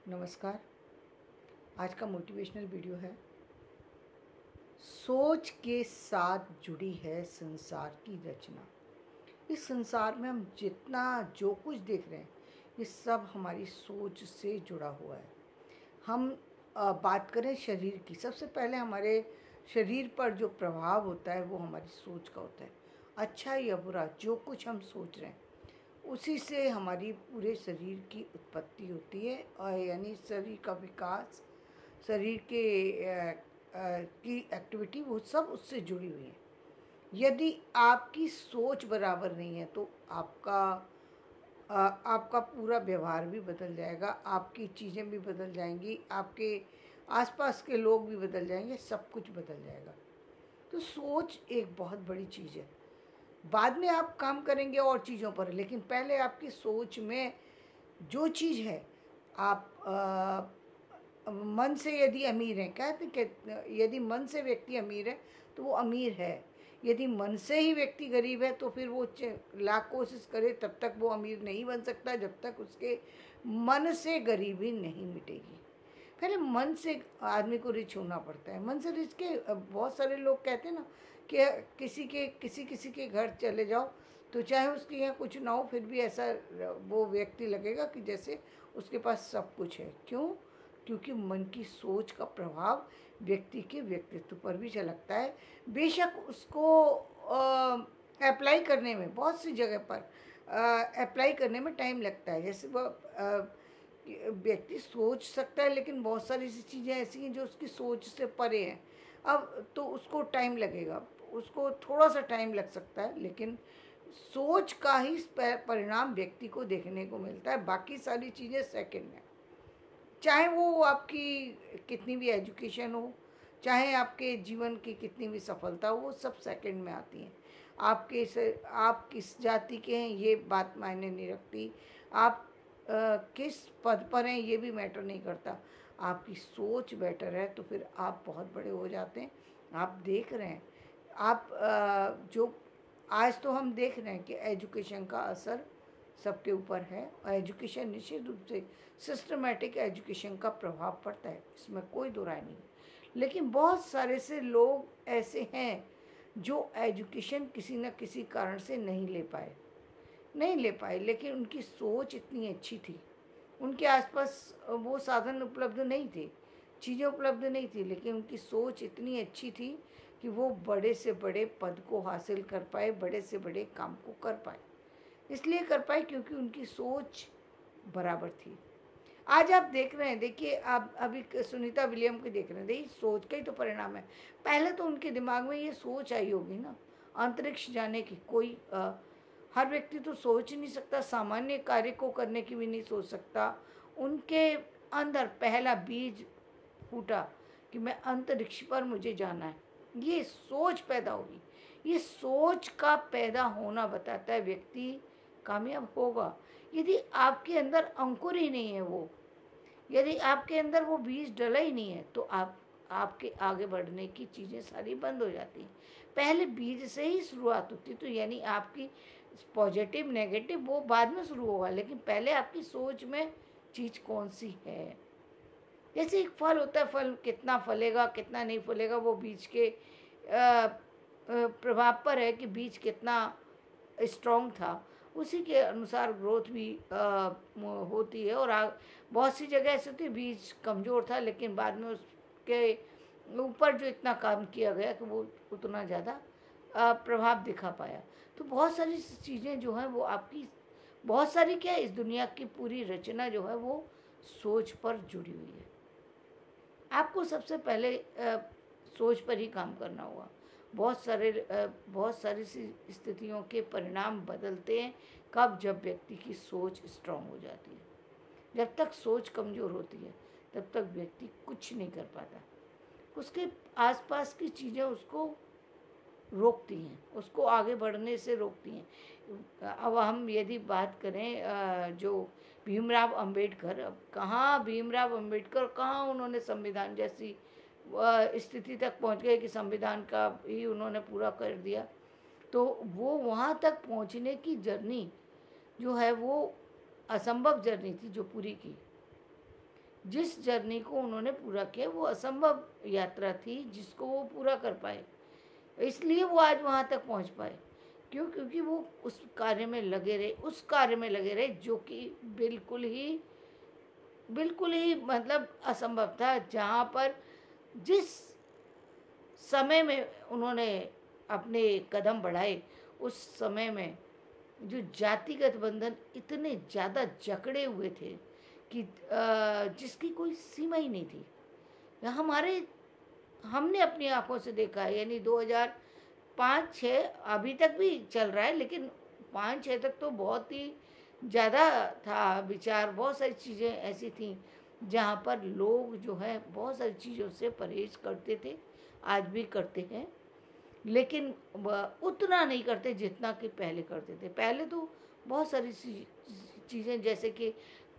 नमस्कार। आज का मोटिवेशनल वीडियो है। सोच के साथ जुड़ी है संसार की रचना। इस संसार में हम जितना जो कुछ देख रहे हैं ये सब हमारी सोच से जुड़ा हुआ है। हम बात करें शरीर की, सबसे पहले हमारे शरीर पर जो प्रभाव होता है वो हमारी सोच का होता है। अच्छा या बुरा जो कुछ हम सोच रहे हैं उसी से हमारी पूरे शरीर की उत्पत्ति होती है, और यानी शरीर का विकास, शरीर के की एक्टिविटी वो सब उससे जुड़ी हुई है। यदि आपकी सोच बराबर नहीं है तो आपका पूरा व्यवहार भी बदल जाएगा, आपकी चीज़ें भी बदल जाएंगी, आपके आसपास के लोग भी बदल जाएंगे, सब कुछ बदल जाएगा। तो सोच एक बहुत बड़ी चीज़ है। बाद में आप काम करेंगे और चीज़ों पर, लेकिन पहले आपकी सोच में जो चीज़ है, आप मन से यदि अमीर हैं, कहते कि यदि मन से व्यक्ति अमीर है तो वो अमीर है। यदि मन से ही व्यक्ति गरीब है तो फिर वो लाख कोशिश करे तब तक वो अमीर नहीं बन सकता, जब तक उसके मन से गरीबी नहीं मिटेगी। पहले मन से आदमी को रिच होना पड़ता है। मन से रिच के बहुत सारे लोग कहते हैं ना कि किसी के घर चले जाओ तो चाहे उसके यहाँ कुछ ना हो फिर भी ऐसा वो व्यक्ति लगेगा कि जैसे उसके पास सब कुछ है। क्यों? क्योंकि मन की सोच का प्रभाव व्यक्ति के व्यक्तित्व पर भी झलकता है। बेशक उसको अप्लाई करने में, बहुत सी जगह पर अप्लाई करने में टाइम लगता है। जैसे वो व्यक्ति सोच सकता है लेकिन बहुत सारी ऐसी चीज़ें ऐसी हैं जो उसकी सोच से परे हैं। अब तो उसको टाइम लगेगा, उसको थोड़ा सा टाइम लग सकता है, लेकिन सोच का ही परिणाम व्यक्ति को देखने को मिलता है। बाकी सारी चीज़ें सेकंड में, चाहे वो आपकी कितनी भी एजुकेशन हो, चाहे आपके जीवन की कितनी भी सफलता हो, वो सब सेकंड में आती हैं। आप किस जाति के हैं ये बात मायने नहीं रखती, आप किस पद पर हैं ये भी मैटर नहीं करता। आपकी सोच बेटर है तो फिर आप बहुत बड़े हो जाते हैं। आप देख रहे हैं, आप जो आज तो हम देख रहे हैं कि एजुकेशन का असर सबके ऊपर है, और एजुकेशन निश्चित रूप से सिस्टमेटिक एजुकेशन का प्रभाव पड़ता है, इसमें कोई दो राय नहीं। लेकिन बहुत सारे से लोग ऐसे हैं जो एजुकेशन किसी न किसी कारण से नहीं ले पाए, लेकिन उनकी सोच इतनी अच्छी थी, उनके आसपास वो साधन उपलब्ध नहीं थे, चीज़ें उपलब्ध नहीं थी, लेकिन उनकी सोच इतनी अच्छी थी कि वो बड़े से बड़े पद को हासिल कर पाए, बड़े से बड़े काम को कर पाए। इसलिए कर पाए क्योंकि उनकी सोच बराबर थी। आज आप देख रहे हैं, देखिए आप अभी सुनीता विलियम को देख रहे हैं, देखिए सोच का ही तो परिणाम है। पहले तो उनके दिमाग में ये सोच आई होगी ना अंतरिक्ष जाने की। कोई हर व्यक्ति तो सोच नहीं सकता, सामान्य कार्य को करने की भी नहीं सोच सकता। उनके अंदर पहला बीज फूटा कि मैं अंतरिक्ष पर मुझे जाना है, ये सोच पैदा होगी। ये सोच का पैदा होना बताता है व्यक्ति कामयाब होगा। यदि आपके अंदर अंकुर ही नहीं है, वो यदि आपके अंदर वो बीज डला ही नहीं है तो आपके आगे बढ़ने की चीज़ें सारी बंद हो जाती हैं। पहले बीज से ही शुरुआत होती, तो यानी आपकी पॉजिटिव नेगेटिव वो बाद में शुरू होगा, लेकिन पहले आपकी सोच में चीज़ कौन सी है। जैसे एक फल होता है, फल कितना फलेगा कितना नहीं फलेगा वो बीज के प्रभाव पर है कि बीज कितना स्ट्रॉन्ग था, उसी के अनुसार ग्रोथ भी होती है। और बहुत सी जगह ऐसी होती है बीज कमज़ोर था लेकिन बाद में उसके ऊपर जो इतना काम किया गया कि वो उतना ज़्यादा प्रभाव दिखा पाया। तो बहुत सारी चीज़ें जो हैं वो आपकी, बहुत सारी क्या, इस दुनिया की पूरी रचना जो है वो सोच पर जुड़ी हुई है। आपको सबसे पहले सोच पर ही काम करना होगा। बहुत सारी सी स्थितियों के परिणाम बदलते हैं कब? जब व्यक्ति की सोच स्ट्रांग हो जाती है। जब तक सोच कमज़ोर होती है तब तक व्यक्ति कुछ नहीं कर पाता। उसके आसपास की चीज़ें उसको रोकती हैं, उसको आगे बढ़ने से रोकती हैं। अब हम यदि बात करें जो भीमराव अंबेडकर, अब कहाँ भीमराव अंबेडकर, कहाँ उन्होंने संविधान जैसी स्थिति तक पहुंच गए कि संविधान का ही उन्होंने पूरा कर दिया। तो वो वहाँ तक पहुँचने की जर्नी जो है वो असंभव जर्नी थी जो पूरी की। जिस जर्नी को उन्होंने पूरा किया वो असंभव यात्रा थी जिसको वो पूरा कर पाए, इसलिए वो आज वहाँ तक पहुँच पाए। क्यों? क्योंकि वो उस कार्य में लगे रहे, उस कार्य में लगे रहे जो कि बिल्कुल ही मतलब असंभव था। जहाँ पर जिस समय में उन्होंने अपने कदम बढ़ाए, उस समय में जो जातिगत बंधन इतने ज़्यादा जकड़े हुए थे कि जिसकी कोई सीमा ही नहीं थी। हमने अपनी आंखों से देखा है, यानी 2005-6 अभी तक भी चल रहा है, लेकिन 5-6 तक तो बहुत ही ज़्यादा था विचार। बहुत सारी चीज़ें ऐसी थी जहाँ पर लोग जो है बहुत सारी चीज़ों से परहेज करते थे, आज भी करते हैं, लेकिन उतना नहीं करते जितना कि पहले करते थे। पहले तो बहुत सारी चीज़ें, जैसे कि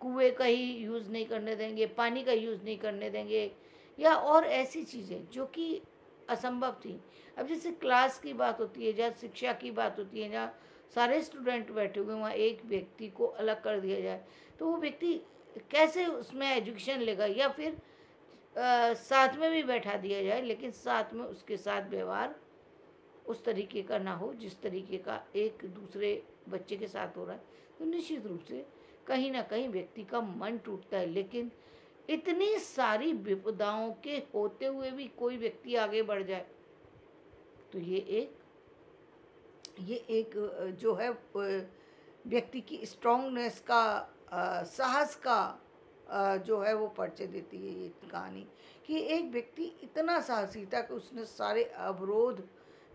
कुएं का ही यूज़ नहीं करने देंगे, पानी का यूज़ नहीं करने देंगे, या और ऐसी चीज़ें जो कि असंभव थी। अब जैसे क्लास की बात होती है, जहाँ शिक्षा की बात होती है, जहाँ सारे स्टूडेंट बैठे हुए, वहाँ एक व्यक्ति को अलग कर दिया जाए तो वो व्यक्ति कैसे उसमें एजुकेशन लेगा? या फिर साथ में भी बैठा दिया जाए, लेकिन साथ में उसके साथ व्यवहार उस तरीके का ना हो जिस तरीके का एक दूसरे बच्चे के साथ हो रहा है, तो निश्चित रूप से कहीं ना कहीं व्यक्ति का मन टूटता है। लेकिन इतनी सारी विपदाओं के होते हुए भी कोई व्यक्ति आगे बढ़ जाए, तो ये एक जो है व्यक्ति की स्ट्रांगनेस का, साहस का जो है वो परिचय देती है ये कहानी, कि एक व्यक्ति इतना साहसी था कि उसने सारे अवरोध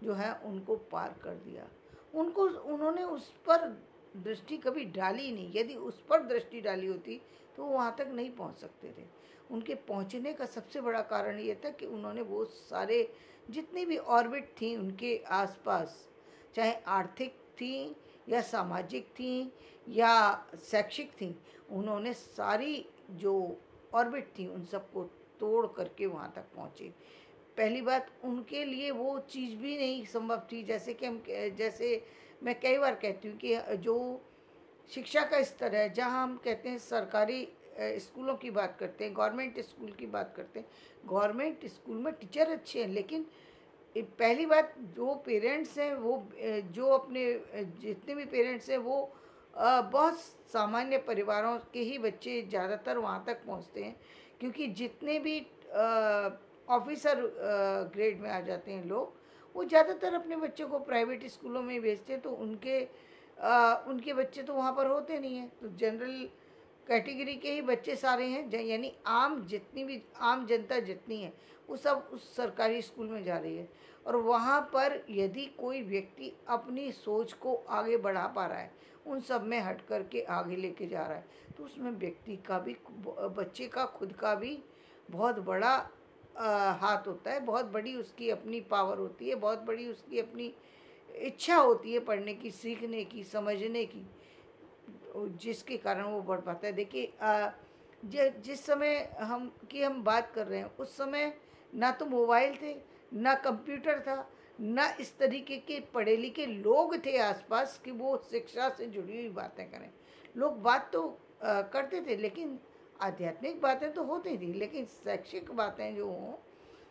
जो है उनको पार कर दिया। उन्होंने उस पर दृष्टि कभी डाली नहीं। यदि उस पर दृष्टि डाली होती तो वहाँ तक नहीं पहुँच सकते थे। उनके पहुँचने का सबसे बड़ा कारण ये था कि उन्होंने वो सारे जितनी भी ऑर्बिट थी उनके आसपास, चाहे आर्थिक थी या सामाजिक थी या शैक्षिक थी, उन्होंने सारी जो ऑर्बिट थी उन सबको तोड़ करके वहाँ तक पहुँचे। पहली बात, उनके लिए वो चीज़ भी नहीं संभव थी, जैसे मैं कई बार कहती हूँ कि जो शिक्षा का स्तर है, जहाँ हम कहते हैं सरकारी स्कूलों की बात करते हैं, गवर्नमेंट स्कूल की बात करते हैं, गवर्नमेंट स्कूल में टीचर अच्छे हैं, लेकिन पहली बात जो पेरेंट्स हैं वो जो अपने जितने भी पेरेंट्स हैं वो बहुत सामान्य परिवारों के ही बच्चे ज़्यादातर वहाँ तक पहुँचते हैं, क्योंकि जितने भी ऑफिसर ग्रेड में आ जाते हैं लोग, वो ज़्यादातर अपने बच्चों को प्राइवेट स्कूलों में भेजते हैं, तो उनके बच्चे तो वहाँ पर होते नहीं हैं। तो जनरल कैटेगरी के ही बच्चे सारे हैं, यानी आम जनता जितनी है वो सब उस सरकारी स्कूल में जा रही है। और वहाँ पर यदि कोई व्यक्ति अपनी सोच को आगे बढ़ा पा रहा है, उन सब में हट कर के आगे लेके जा रहा है, तो उसमें व्यक्ति का भी, बच्चे का खुद का भी बहुत बड़ा हाथ होता है, बहुत बड़ी उसकी अपनी पावर होती है, बहुत बड़ी उसकी अपनी इच्छा होती है पढ़ने की, सीखने की, समझने की, जिसके कारण वो बढ़ पाता है। देखिए जिस समय हम बात कर रहे हैं, उस समय ना तो मोबाइल थे, ना कंप्यूटर था, ना इस तरीके के पढ़े लिखे लोग थे आसपास कि वो शिक्षा से जुड़ी हुई बातें करें। लोग बात तो करते थे, लेकिन आध्यात्मिक बातें तो होती थी, लेकिन शैक्षिक बातें जो हों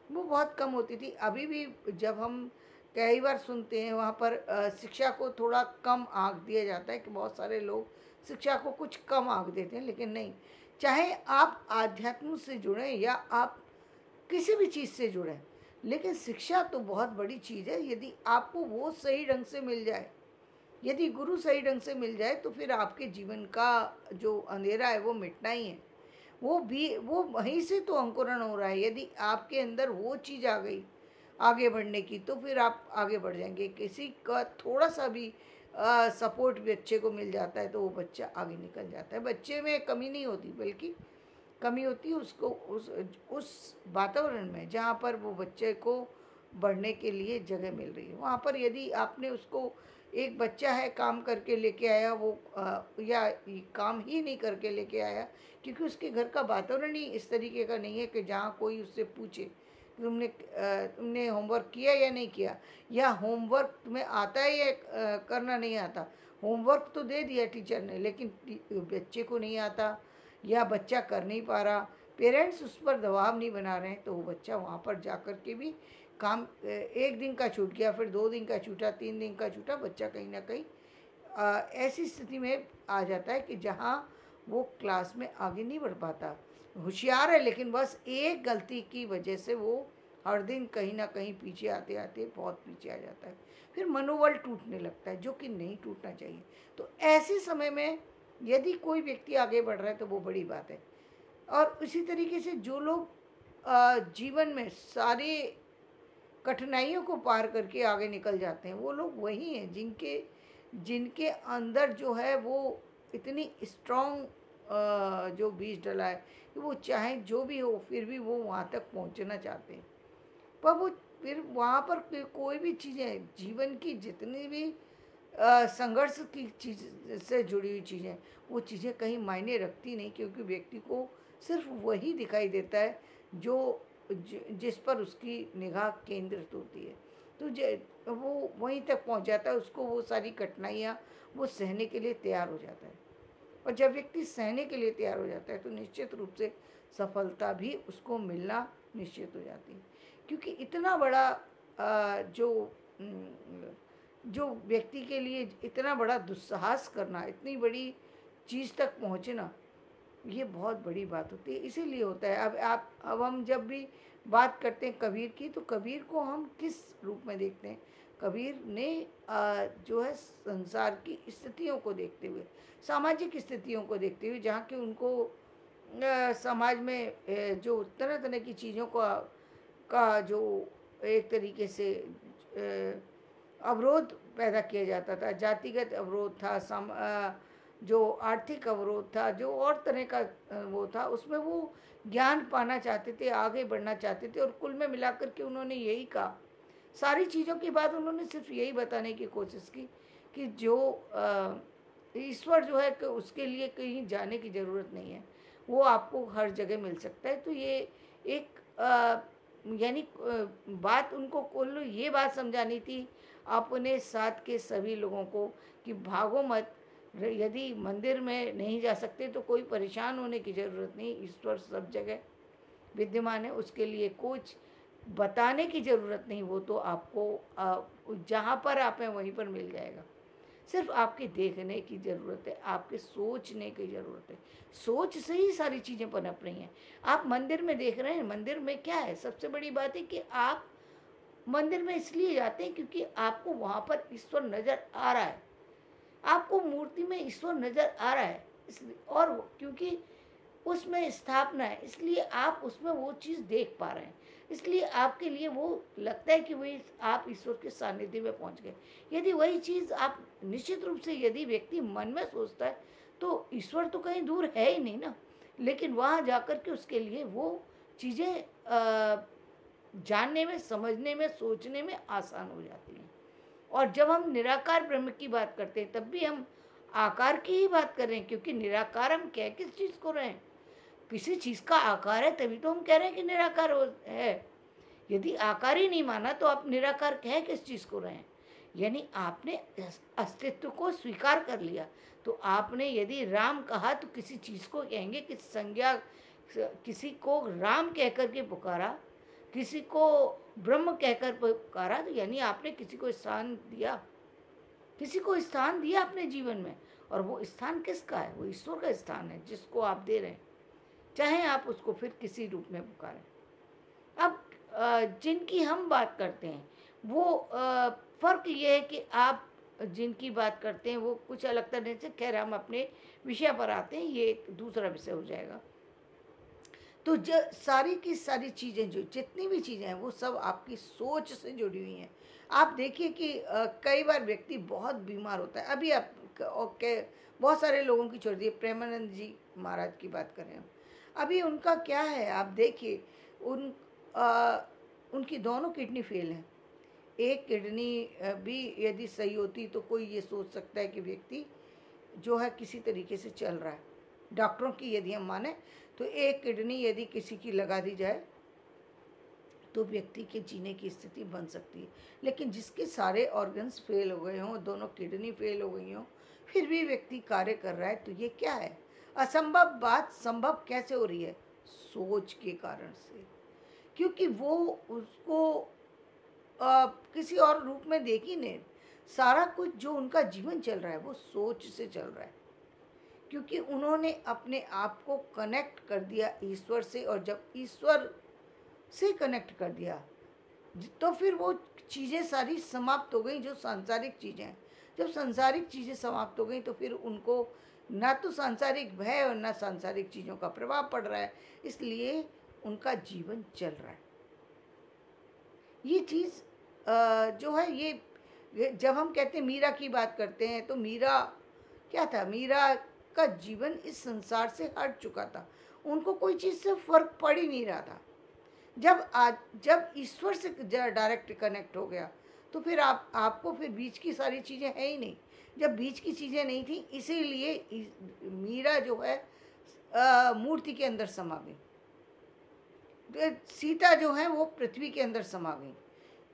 वो बहुत कम होती थी। अभी भी जब हम कई बार सुनते हैं वहाँ पर शिक्षा को थोड़ा कम आंक दिया जाता है, कि बहुत सारे लोग शिक्षा को कुछ कम आंक देते हैं, लेकिन नहीं, चाहे आप आध्यात्म से जुड़ें या आप किसी भी चीज़ से जुड़ें, लेकिन शिक्षा तो बहुत बड़ी चीज़ है। यदि आपको वो सही ढंग से मिल जाए, यदि गुरु सही ढंग से मिल जाए, तो फिर आपके जीवन का जो अंधेरा है वो मिटना ही है। वो वहीं से तो अंकुरण हो रहा है। यदि आपके अंदर वो चीज़ आ गई आगे बढ़ने की, तो फिर आप आगे बढ़ जाएंगे। किसी का थोड़ा सा भी सपोर्ट बच्चे को मिल जाता है तो वो बच्चा आगे निकल जाता है। बच्चे में कमी नहीं होती, बल्कि कमी होती है उसको उस वातावरण में जहाँ पर वो बच्चे को बढ़ने के लिए जगह मिल रही है। वहाँ पर यदि आपने उसको, एक बच्चा है काम करके लेके आया, वो या काम ही नहीं करके लेके आया, क्योंकि उसके घर का वातावरण ही इस तरीके का नहीं है कि जहाँ कोई उससे पूछे तुमने होमवर्क किया या नहीं किया, या होमवर्क तुम्हें आता है या करना नहीं आता। होमवर्क तो दे दिया टीचर ने, लेकिन बच्चे को नहीं आता, या बच्चा कर नहीं पा रहा, पेरेंट्स उस पर दबाव नहीं बना रहे हैं तो वो बच्चा वहाँ पर जा कर के भी काम, एक दिन का छूट गया, फिर 2 दिन का छूटा, 3 दिन का छूटा, बच्चा कहीं ना कहीं ऐसी स्थिति में आ जाता है कि जहाँ वो क्लास में आगे नहीं बढ़ पाता। होशियार है लेकिन बस एक गलती की वजह से वो हर दिन कहीं ना कहीं पीछे आते आते बहुत पीछे आ जाता है, फिर मनोबल टूटने लगता है, जो कि नहीं टूटना चाहिए। तो ऐसे समय में यदि कोई व्यक्ति आगे बढ़ रहा है तो वो बड़ी बात है। और उसी तरीके से जो लोग जीवन में सारे कठिनाइयों को पार करके आगे निकल जाते हैं, वो लोग वही हैं जिनके जिनके अंदर जो है वो इतनी स्ट्रॉन्ग जो बीज डला है कि वो चाहे जो भी हो फिर भी वो वहाँ तक पहुँचना चाहते हैं। पर वो फिर वहाँ पर कोई भी चीज़ें, जीवन की जितनी भी संघर्ष की चीज़ से जुड़ी हुई चीज़ें, वो चीज़ें कहीं मायने रखती नहीं, क्योंकि व्यक्ति को सिर्फ वही दिखाई देता है जो जिस पर उसकी निगाह केंद्रित होती है। तो वो वहीं तक पहुंच जाता है, उसको वो सारी कठिनाइयाँ वो सहने के लिए तैयार हो जाता है। और जब व्यक्ति सहने के लिए तैयार हो जाता है तो निश्चित रूप से सफलता भी उसको मिलना निश्चित हो जाती है। क्योंकि इतना बड़ा जो व्यक्ति के लिए इतना बड़ा दुस्साहस करना, इतनी बड़ी चीज़ तक पहुँचना, ये बहुत बड़ी बात होती है। इसीलिए होता है। अब हम जब भी बात करते हैं कबीर की, तो कबीर को हम किस रूप में देखते हैं? कबीर ने जो है संसार की स्थितियों को देखते हुए, सामाजिक स्थितियों को देखते हुए, जहाँ कि उनको समाज में जो तरह तरह की चीज़ों का जो एक तरीके से अवरोध पैदा किया जाता था, जातिगत अवरोध था, जो आर्थिक अवरोध था, जो और तरह का वो था, उसमें वो ज्ञान पाना चाहते थे, आगे बढ़ना चाहते थे। और कुल में मिलाकर के उन्होंने यही कहा, सारी चीज़ों के बाद उन्होंने सिर्फ यही बताने की कोशिश की कि जो ईश्वर जो है कि उसके लिए कहीं जाने की ज़रूरत नहीं है, वो आपको हर जगह मिल सकता है। तो ये एक यानी बात उनको कुल ये बात समझानी थी अपने साथ के सभी लोगों को कि भागो मत, यदि मंदिर में नहीं जा सकते तो कोई परेशान होने की ज़रूरत नहीं, ईश्वर सब जगह विद्यमान है, उसके लिए कुछ बताने की ज़रूरत नहीं, वो तो आपको जहाँ पर आप हैं वहीं पर मिल जाएगा। सिर्फ आपके देखने की ज़रूरत है, आपके सोचने की ज़रूरत है। सोच से ही सारी चीज़ें पनप रही हैं। आप मंदिर में देख रहे हैं, मंदिर में क्या है? सबसे बड़ी बात है कि आप मंदिर में इसलिए जाते हैं क्योंकि आपको वहाँ पर ईश्वर नज़र आ रहा है, आपको मूर्ति में ईश्वर नज़र आ रहा है, इसलिए, और क्योंकि उसमें स्थापना है, इसलिए आप उसमें वो चीज़ देख पा रहे हैं, इसलिए आपके लिए वो लगता है कि वही आप ईश्वर के सानिध्य में पहुंच गए। यदि वही चीज़ आप निश्चित रूप से यदि व्यक्ति मन में सोचता है तो ईश्वर तो कहीं दूर है ही नहीं ना, लेकिन वहाँ जाकर के उसके लिए वो चीज़ें जानने में, समझने में, सोचने में आसान हो जाती हैं। और जब हम निराकार ब्रह्म की बात करते हैं तब भी हम आकार की ही बात कर रहे हैं, क्योंकि निराकार हम कह किस चीज़ को रहे हैं? किसी चीज़ का आकार है तभी तो हम कह रहे हैं कि निराकार है। यदि आकार ही नहीं माना तो आप निराकार कह किस चीज़ को रहे हैं? यानी आपने अस्तित्व को स्वीकार कर लिया। तो आपने यदि राम कहा तो किसी चीज़ को कहेंगे कि संज्ञा, किसी को राम कहकर के पुकारा, किसी को ब्रह्म कहकर पुकारा, तो यानी आपने किसी को स्थान दिया, किसी को स्थान दिया अपने जीवन में। और वो स्थान किसका है? वो ईश्वर का स्थान है जिसको आप दे रहे हैं, चाहे आप उसको फिर किसी रूप में पुकारें। अब जिनकी हम बात करते हैं वो फ़र्क ये है कि आप जिनकी बात करते हैं वो कुछ अलग तरह से, खैर हम अपने विषय पर आते हैं, ये एक दूसरा विषय हो जाएगा। तो सारी की सारी चीज़ें, जो जितनी भी चीज़ें हैं वो सब आपकी सोच से जुड़ी हुई हैं। आप देखिए कि कई बार व्यक्ति बहुत बीमार होता है। अभी आप बहुत सारे लोगों की छोड़ दिए, प्रेमानंद जी महाराज की बात करें हम, अभी उनका क्या है आप देखिए, उनकी दोनों किडनी फेल हैं। एक किडनी भी यदि सही होती तो कोई ये सोच सकता है कि व्यक्ति जो है किसी तरीके से चल रहा है। डॉक्टरों की यदि हम माने तो एक किडनी यदि किसी की लगा दी जाए तो व्यक्ति के जीने की स्थिति बन सकती है। लेकिन जिसके सारे ऑर्गन्स फेल हो गए हों, दोनों किडनी फेल हो गई हों, फिर भी व्यक्ति कार्य कर रहा है, तो ये क्या है? असंभव बात संभव कैसे हो रही है? सोच के कारण से, क्योंकि वो उसको किसी और रूप में देख ही नहीं। सारा कुछ जो उनका जीवन चल रहा है वो सोच से चल रहा है, क्योंकि उन्होंने अपने आप को कनेक्ट कर दिया ईश्वर से, और जब ईश्वर से कनेक्ट कर दिया तो फिर वो चीज़ें सारी समाप्त हो गई, जो सांसारिक चीज़ें हैं। जब सांसारिक चीज़ें समाप्त हो गई तो फिर उनको ना तो सांसारिक भय और ना सांसारिक चीज़ों का प्रभाव पड़ रहा है, इसलिए उनका जीवन चल रहा है। ये चीज़ जो है, ये जब हम कहते हैं मीरा की बात करते हैं, तो मीरा क्या था, मीरा का जीवन इस संसार से हट चुका था, उनको कोई चीज़ से फर्क पड़ ही नहीं रहा था। जब ईश्वर से डायरेक्ट कनेक्ट हो गया तो फिर आपको फिर बीच की सारी चीज़ें है ही नहीं। जब बीच की चीज़ें नहीं थी, इसीलिए मीरा जो है मूर्ति के अंदर समा गई, सीता जो है वो पृथ्वी के अंदर समा गई।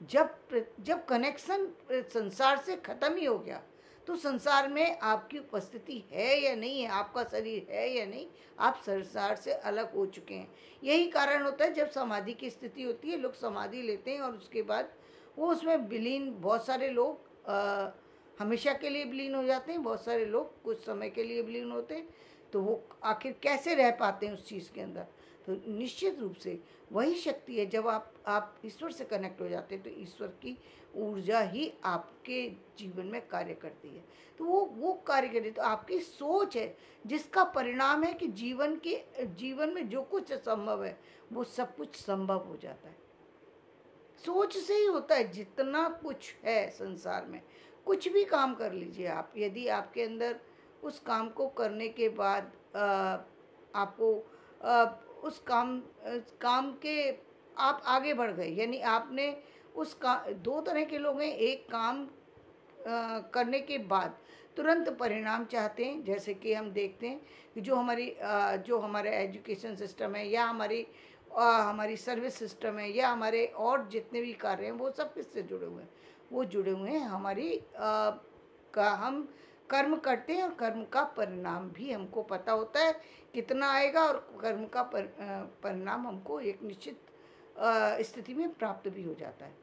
जब कनेक्शन संसार से ख़त्म ही हो गया तो संसार में आपकी उपस्थिति है या नहीं है, आपका शरीर है या नहीं, आप संसार से अलग हो चुके हैं। यही कारण होता है जब समाधि की स्थिति होती है, लोग समाधि लेते हैं और उसके बाद वो उसमें विलीन, बहुत सारे लोग हमेशा के लिए विलीन हो जाते हैं, बहुत सारे लोग कुछ समय के लिए विलीन होते हैं। तो वो आखिर कैसे रह पाते हैं उस चीज़ के अंदर? तो निश्चित रूप से वही शक्ति है, जब आप ईश्वर से कनेक्ट हो जाते हैं तो ईश्वर की ऊर्जा ही आपके जीवन में कार्य करती है। तो वो कार्य करती है, तो आपकी सोच है जिसका परिणाम है कि जीवन में जो कुछ असंभव है वो सब कुछ संभव हो जाता है। सोच से ही होता है जितना कुछ है संसार में। कुछ भी काम कर लीजिए आप, यदि आपके अंदर उस काम को करने के बाद आपको उस काम के आप आगे बढ़ गए, यानी आपने दो तरह के लोग हैं, एक काम करने के बाद तुरंत परिणाम चाहते हैं, जैसे कि हम देखते हैं कि जो हमारे एजुकेशन सिस्टम है, या हमारी सर्विस सिस्टम है, या हमारे और जितने भी कार्य हैं, वो सब किससे जुड़े हुए हैं? वो जुड़े हुए हैं हम कर्म करते हैं, और कर्म का परिणाम भी हमको पता होता है कितना आएगा, और कर्म का परिणाम हमको एक निश्चित स्थिति में प्राप्त भी हो जाता है।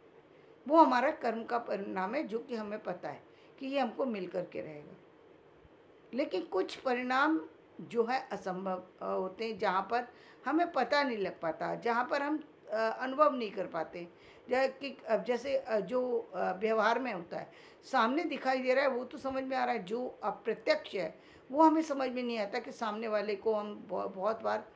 वो हमारा कर्म का परिणाम है, जो कि हमें पता है कि ये हमको मिल करके रहेगा। लेकिन कुछ परिणाम जो है असंभव होते हैं, जहाँ पर हमें पता नहीं लग पाता, जहाँ पर हम अनुभव नहीं कर पाते। जैसे जो व्यवहार में होता है, सामने दिखाई दे रहा है वो तो समझ में आ रहा है, जो अप्रत्यक्ष है वो हमें समझ में नहीं आता, कि सामने वाले को हम बहुत बार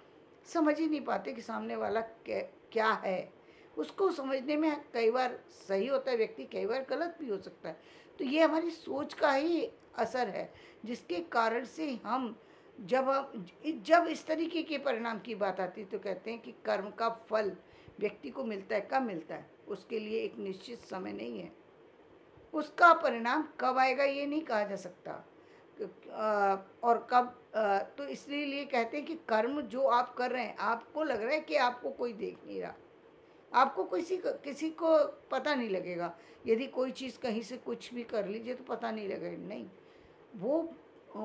समझ ही नहीं पाते कि सामने वाला क्या है। उसको समझने में कई बार सही होता है व्यक्ति, कई बार गलत भी हो सकता है। तो ये हमारी सोच का ही असर है, जिसके कारण से हम जब इस तरीके के परिणाम की बात आती है तो कहते हैं कि कर्म का फल व्यक्ति को मिलता है। कब मिलता है? उसके लिए एक निश्चित समय नहीं है, उसका परिणाम कब आएगा ये नहीं कहा जा सकता, और कब। तो इसलिए कहते हैं कि कर्म जो आप कर रहे हैं, आपको लग रहा है कि आपको कोई देख नहीं रहा, आपको किसी को पता नहीं लगेगा। यदि कोई चीज़ कहीं से कुछ भी कर लीजिए तो पता नहीं लगेगा, नहीं,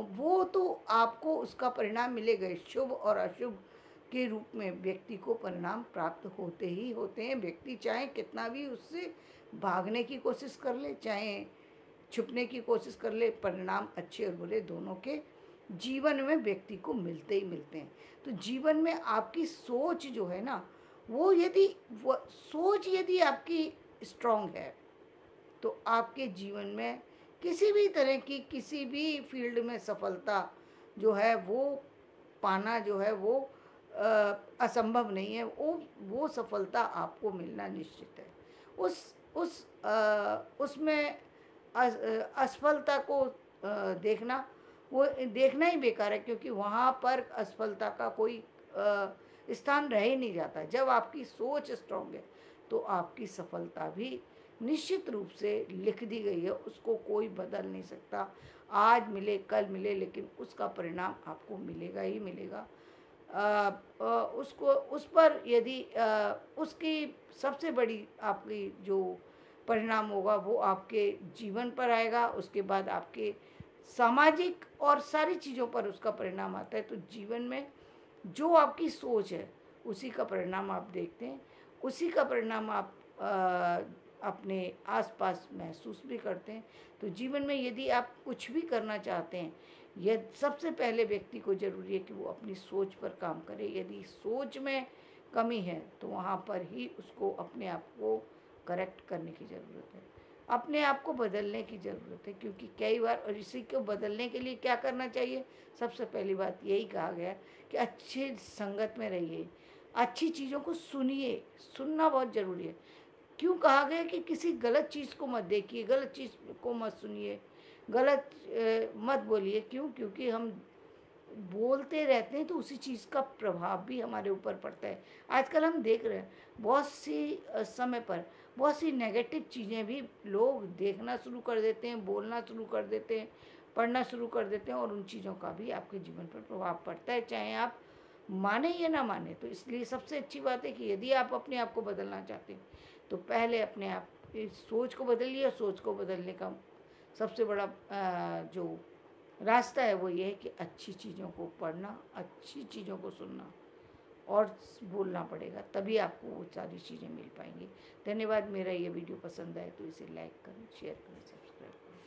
वो तो आपको उसका परिणाम मिलेगा। शुभ और अशुभ के रूप में व्यक्ति को परिणाम प्राप्त होते ही होते हैं। व्यक्ति चाहे कितना भी उससे भागने की कोशिश कर ले, चाहे छुपने की कोशिश कर ले, परिणाम अच्छे और बुरे दोनों के जीवन में व्यक्ति को मिलते ही मिलते हैं। तो जीवन में आपकी सोच जो है ना, वो सोच यदि आपकी स्ट्रॉन्ग है तो आपके जीवन में किसी भी तरह की, किसी भी फील्ड में सफलता जो है वो पाना जो है वो असंभव नहीं है। वो सफलता आपको मिलना निश्चित है। उसमें असफलता को देखना ही बेकार है, क्योंकि वहाँ पर असफलता का कोई स्थान रह ही नहीं जाता। जब आपकी सोच स्ट्रॉन्ग है तो आपकी सफलता भी निश्चित रूप से लिख दी गई है, उसको कोई बदल नहीं सकता। आज मिले कल मिले, लेकिन उसका परिणाम आपको मिलेगा ही मिलेगा। उस पर यदि उसकी सबसे बड़ी आपकी जो परिणाम होगा वो आपके जीवन पर आएगा, उसके बाद आपके सामाजिक और सारी चीज़ों पर उसका परिणाम आता है। तो जीवन में जो आपकी सोच है उसी का परिणाम आप देखते हैं, उसी का परिणाम आप अपने आसपास महसूस भी करते हैं। तो जीवन में यदि आप कुछ भी करना चाहते हैं, यह सबसे पहले व्यक्ति को ज़रूरी है कि वो अपनी सोच पर काम करे। यदि सोच में कमी है तो वहाँ पर ही उसको अपने आप को करेक्ट करने की ज़रूरत है, अपने आप को बदलने की ज़रूरत है। क्योंकि कई बार, और इसी को बदलने के लिए क्या करना चाहिए, सबसे पहली बात यही कहा गया कि अच्छी संगत में रहिए, अच्छी चीज़ों को सुनिए। सुनना बहुत ज़रूरी है। क्यों कहा गया कि किसी गलत चीज़ को मत देखिए, गलत चीज़ को मत सुनिए, गलत मत बोलिए। क्यों? क्योंकि हम बोलते रहते हैं तो उसी चीज़ का प्रभाव भी हमारे ऊपर पड़ता है। आजकल हम देख रहे हैं बहुत सी समय पर बहुत सी नेगेटिव चीज़ें भी लोग देखना शुरू कर देते हैं, बोलना शुरू कर देते हैं, पढ़ना शुरू कर देते हैं, और उन चीज़ों का भी आपके जीवन पर प्रभाव पड़ता है, चाहे आप माने या ना माने। तो इसलिए सबसे अच्छी बात है कि यदि आप अपने आप को बदलना चाहते हैं तो पहले अपने आप की सोच को बदलिए। सोच को बदलने का सबसे बड़ा जो रास्ता है वो ये है कि अच्छी चीज़ों को पढ़ना, अच्छी चीज़ों को सुनना और बोलना पड़ेगा, तभी आपको वो सारी चीज़ें मिल पाएंगी। धन्यवाद। मेरा ये वीडियो पसंद आए तो इसे लाइक करें, शेयर करें।